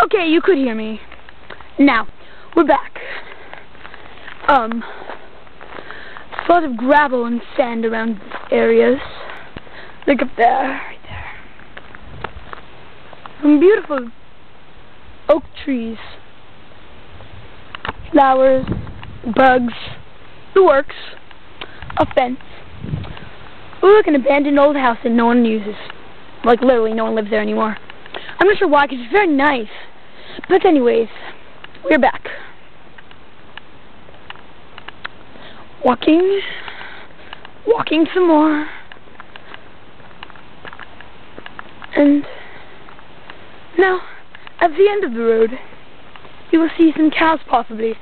Okay, you could hear me. Now, we're back. A lot of gravel and sand around areas. Look up there, right there. Some beautiful oak trees. Flowers, bugs, the works, a fence. Ooh, look, an abandoned old house that no one uses. Like, literally, no one lives there anymore. I'm not sure why, because it's very nice. But anyways, we're back. Walking some more. And now, at the end of the road, you will see some cows, possibly.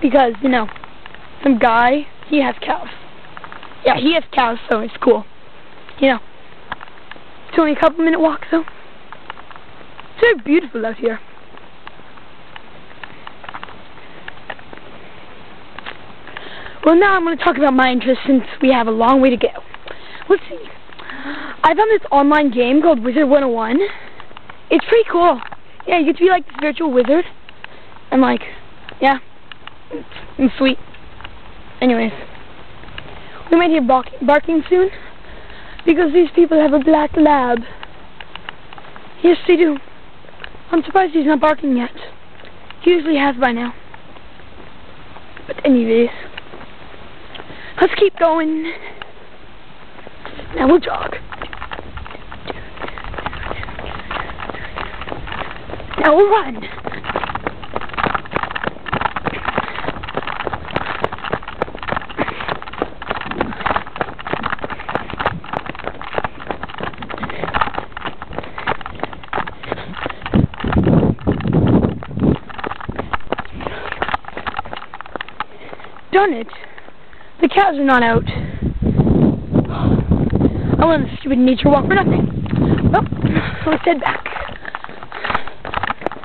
Because, you know, some guy, he has cows. Yeah, he has cows, so it's cool. You know, it's only a couple-minute walk, though. It's very beautiful out here. Well, now I'm going to talk about my interests since we have a long way to go. Let's see. I found this online game called Wizard 101. It's pretty cool. Yeah, you get to be like this virtual wizard. And like, yeah, it's sweet. Anyways, we might hear barking soon because these people have a black lab. Yes, they do. I'm surprised he's not barking yet. He usually has by now. But anyways, let's keep going. Now we'll jog. Now we'll run. Darn it. The cows are not out. I went on a stupid nature walk for nothing. Well, let's head back.